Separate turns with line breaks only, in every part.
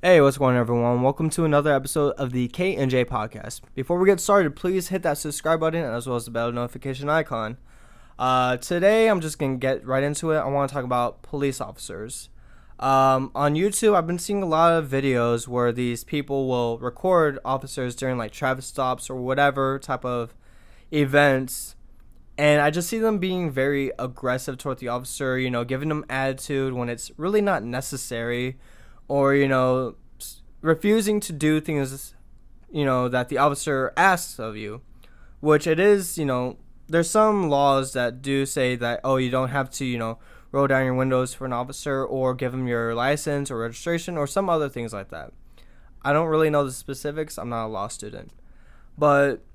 Hey, what's going on, everyone? Welcome to another episode of the K and J podcast. Before we get started, please hit that subscribe button as well as the bell notification icon. Today, I'm just going to get right into it. I want to talk about police officers. On YouTube, I've been seeing a lot of videos where these people will record officers during like traffic stops or whatever type of events. And I just see them being very aggressive toward the officer, giving them attitude when it's really not necessary, or, refusing to do things, that the officer asks of you, which it is, there's some laws that do say that, oh, you don't have to, roll down your windows for an officer or give them your license or registration or some other things like that. I don't really know the specifics. I'm not a law student. But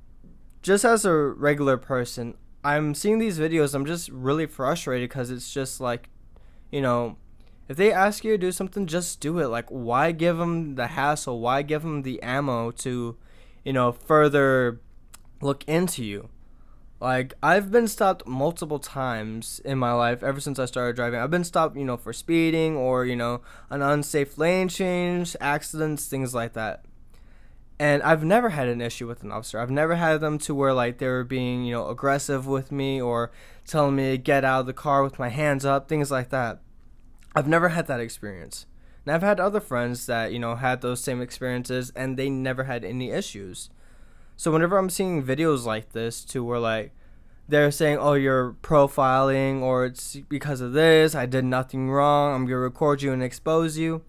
just as a regular person, I'm seeing these videos. I'm just really frustrated because it's just like, if they ask you to do something, just do it. Like, why give them the hassle? Why give them the ammo to, further look into you? Like, I've been stopped multiple times in my life ever since I started driving. I've been stopped, for speeding or, an unsafe lane change, accidents, things like that. And I've never had an issue with an officer. I've never had them to where, like, they were being, aggressive with me or telling me to get out of the car with my hands up, things like that. I've never had that experience. And I've had other friends that, had those same experiences and they never had any issues. So whenever I'm seeing videos like this to where like they're saying, oh, you're profiling or it's because of this, I did nothing wrong, I'm going to record you and expose you.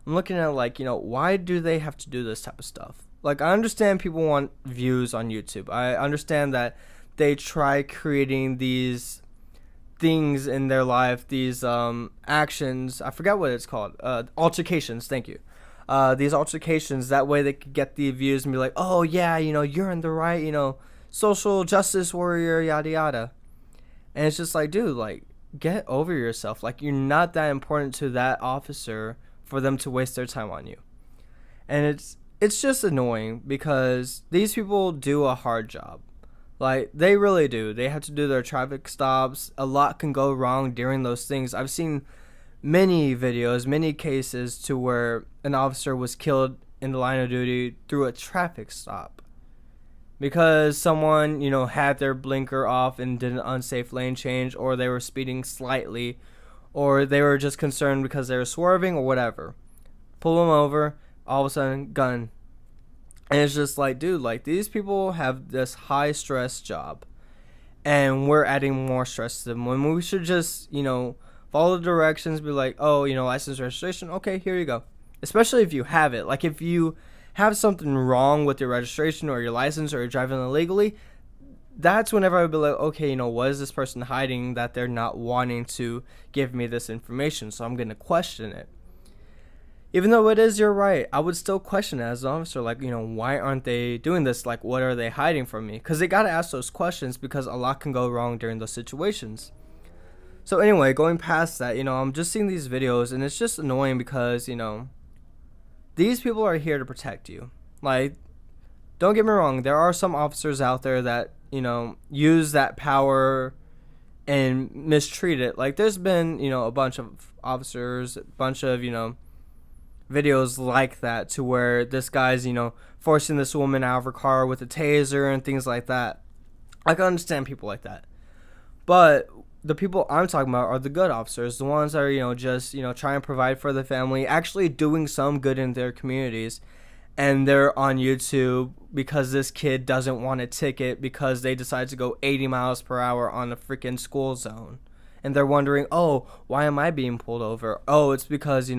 I'm looking at like, why do they have to do this type of stuff? Like, I understand people want views on YouTube. I understand that they try creating these things in their life, these actions, I forgot what it's called, altercations, thank you. These altercations, that way they could get the views and be like, oh yeah, you're in the right, social justice warrior, yada yada. And it's just like, dude, like, get over yourself. Like, you're not that important to that officer for them to waste their time on you. And it's just annoying because these people do a hard job. Like, they really do. They have to do their traffic stops. A lot can go wrong during those things. I've seen many videos, many cases to where an officer was killed in the line of duty through a traffic stop because someone, had their blinker off and did an unsafe lane change, or they were speeding slightly, or they were just concerned because they were swerving or whatever. Pull them over, all of a sudden, gun. And it's just like, dude, like, these people have this high stress job and we're adding more stress to them when we should just, follow the directions, be like, oh, license registration. Okay, here you go. Especially if you have it. Like, if you have something wrong with your registration or your license or you're driving illegally, that's whenever I would be like, okay, what is this person hiding that they're not wanting to give me this information? So I'm going to question it. Even though it is your right, I would still question it as an officer. Like, why aren't they doing this? Like, what are they hiding from me? Because they got to ask those questions because a lot can go wrong during those situations. So anyway, going past that, I'm just seeing these videos and it's just annoying because, these people are here to protect you. Like, don't get me wrong. There are some officers out there that, use that power and mistreat it. Like, there's been, a bunch of officers, a bunch of, videos like that to where this guy's, forcing this woman out of her car with a taser and things like that. I can understand people like that. But the people I'm talking about are the good officers, the ones that are, just, trying to provide for the family, actually doing some good in their communities. And they're on YouTube because this kid doesn't want a ticket because they decide to go 80 miles per hour on a freaking school zone. And they're wondering, oh, why am I being pulled over? Oh, it's because,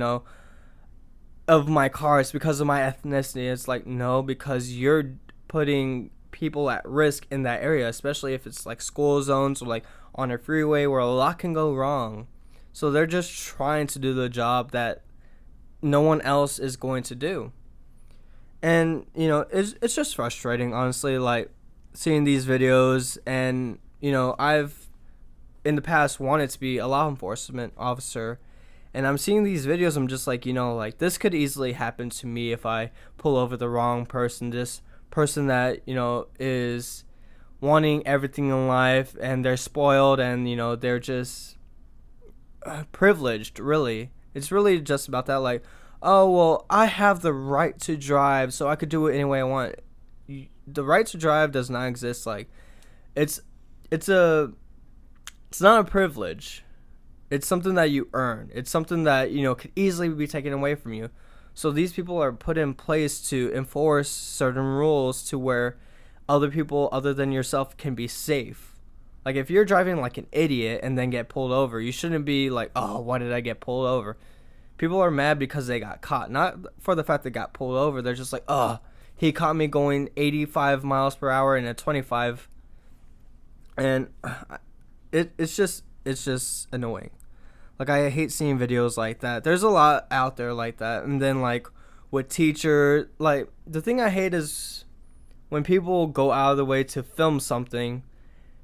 of my car, it's because of my ethnicity. It's like, no, because you're putting people at risk in that area, especially if it's like school zones or like on a freeway where a lot can go wrong. So they're just trying to do the job that no one else is going to do. And it's just frustrating, honestly, like seeing these videos. And I've in the past wanted to be a law enforcement officer. And I'm seeing these videos, I'm just like, like, this could easily happen to me if I pull over the wrong person. This person that, is wanting everything in life and they're spoiled and, they're just privileged, really. It's really just about that, like, oh, well, I have the right to drive, so I could do it any way I want. The right to drive does not exist. Like, it's it's a it's not a privilege. It's something that you earn. It's something that, could easily be taken away from you. So these people are put in place to enforce certain rules to where other people other than yourself can be safe. Like, if you're driving like an idiot and then get pulled over, you shouldn't be like, oh, why did I get pulled over? People are mad because they got caught, not for the fact they got pulled over. They're just like, oh, he caught me going 85 miles per hour in a 25. And it's just annoying. Like, I hate seeing videos like that. There's a lot out there like that. And then, like, with teacher, like, the thing I hate is when people go out of the way to film something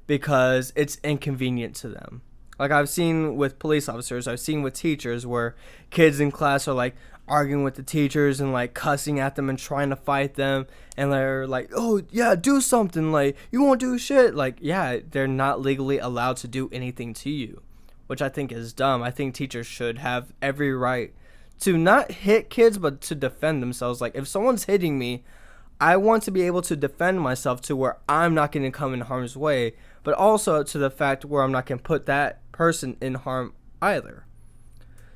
because it's inconvenient to them. Like, I've seen with police officers, I've seen with teachers where kids in class are, like, arguing with the teachers and, like, cussing at them and trying to fight them. And they're like, oh, yeah, do something. Like, you won't do shit. Like, yeah, they're not legally allowed to do anything to you, which I think is dumb. I think teachers should have every right to not hit kids, but to defend themselves. Like, if someone's hitting me, I want to be able to defend myself to where I'm not going to come in harm's way, but also to the fact where I'm not going to put that person in harm either.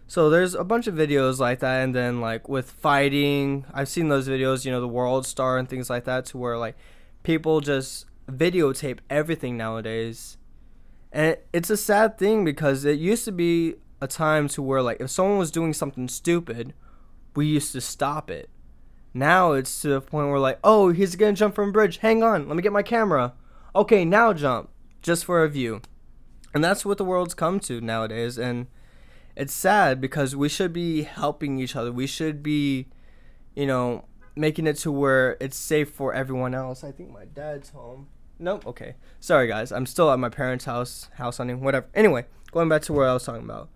So there's a bunch of videos like that. And then, like, with fighting, I've seen those videos, the World Star and things like that, to where, like, people just videotape everything nowadays. And it's a sad thing because it used to be a time to where, like, if someone was doing something stupid, we used to stop it. Now it's to the point where, like, oh, he's going to jump from a bridge. Hang on, let me get my camera. Okay, now jump, just for a view. And that's what the world's come to nowadays. And it's sad because we should be helping each other. We should be, making it to where it's safe for everyone else. I think my dad's home. Nope. Okay. Sorry, guys. I'm still at my parents' house hunting, whatever. Anyway, going back to what I was talking about.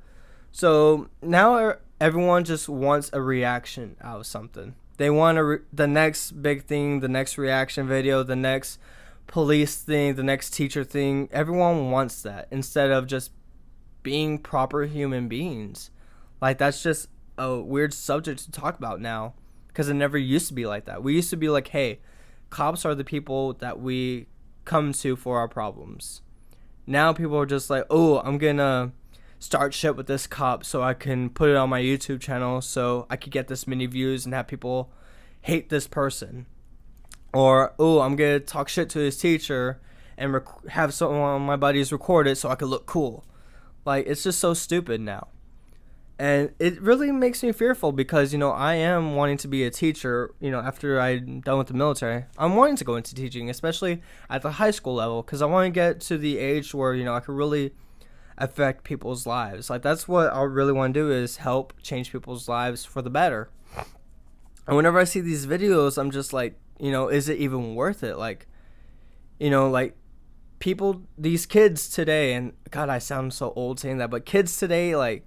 So now everyone just wants a reaction out of something. They want the next big thing, the next reaction video, the next police thing, the next teacher thing. Everyone wants that instead of just being proper human beings. Like, that's just a weird subject to talk about now because it never used to be like that. We used to be like, hey, cops are the people that we come to for our problems. Now people are just like, oh, I'm gonna start shit with this cop so I can put it on my YouTube channel so I could get this many views and have people hate this person. Or, oh, I'm gonna talk shit to his teacher and have some of my buddies record it so I could look cool. Like, it's just so stupid now. And it really makes me fearful because, I am wanting to be a teacher, after I'm done with the military. I'm wanting to go into teaching, especially at the high school level, because I want to get to the age where, I could really affect people's lives. Like, that's what I really want to do, is help change people's lives for the better. And whenever I see these videos, I'm just like, is it even worth it? Like, people, these kids today, and God, I sound so old saying that, but kids today, like,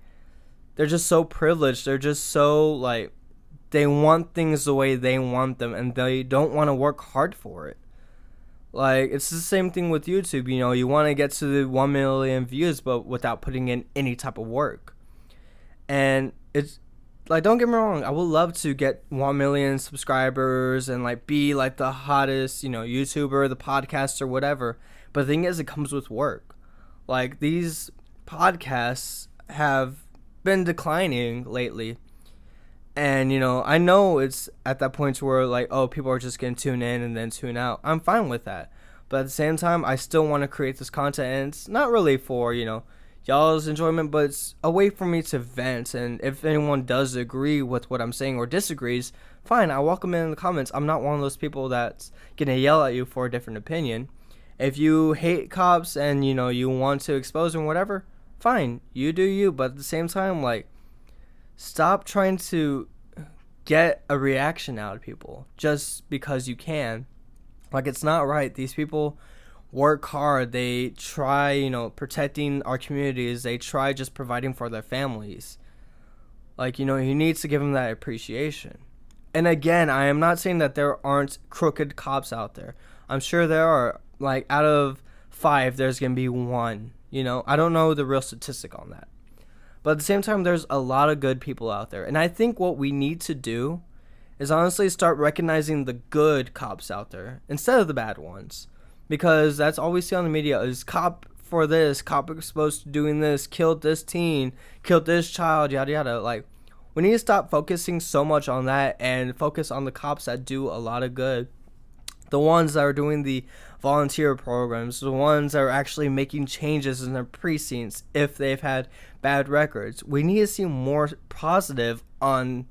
they're just so privileged. They're just so, like, they want things the way they want them, and they don't want to work hard for it. Like, it's the same thing with YouTube. You want to get to the 1 million views, but without putting in any type of work. And it's, like, don't get me wrong, I would love to get 1 million subscribers and, like, be, like, the hottest, YouTuber, the podcaster, whatever. But the thing is, it comes with work. Like, these podcasts have been declining lately, and I know it's at that point where, like, oh, people are just gonna tune in and then tune out. I'm fine with that, but at the same time, I still want to create this content, and it's not really for y'all's enjoyment, but it's a way for me to vent. And if anyone does agree with what I'm saying or disagrees, fine, I welcome it in the comments. I'm not one of those people that's gonna yell at you for a different opinion. If you hate cops and you want to expose them, whatever, fine, you do you. But at the same time, like, stop trying to get a reaction out of people just because you can. Like, it's not right. These people work hard. They try, protecting our communities. They try just providing for their families. Like, you need to give them that appreciation. And again, I am not saying that there aren't crooked cops out there. I'm sure there are. Like, out of 5, there's going to be 1. I don't know the real statistic on that. But at the same time, there's a lot of good people out there. And I think what we need to do is honestly start recognizing the good cops out there instead of the bad ones. Because that's all we see on the media is cop for this, cop exposed to doing this, killed this teen, killed this child, yada yada. Like, we need to stop focusing so much on that and focus on the cops that do a lot of good. The ones that are doing the volunteer programs, the ones that are actually making changes in their precincts if they've had bad records. We need to see more positive on,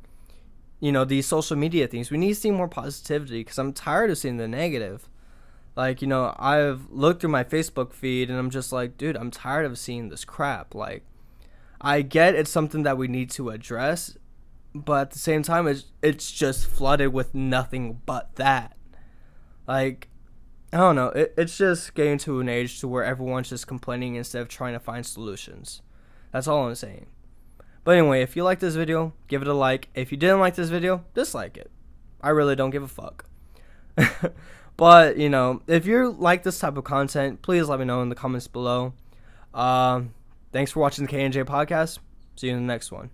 these social media things. We need to see more positivity because I'm tired of seeing the negative. Like, I've looked through my Facebook feed and I'm just like, dude, I'm tired of seeing this crap. Like, I get it's something that we need to address, but at the same time, it's just flooded with nothing but that. Like, I don't know. It's just getting to an age to where everyone's just complaining instead of trying to find solutions. That's all I'm saying. But anyway, if you like this video, give it a like. If you didn't like this video, dislike it. I really don't give a fuck. But, if you like this type of content, please let me know in the comments below. Thanks for watching the K&J podcast. See you in the next one.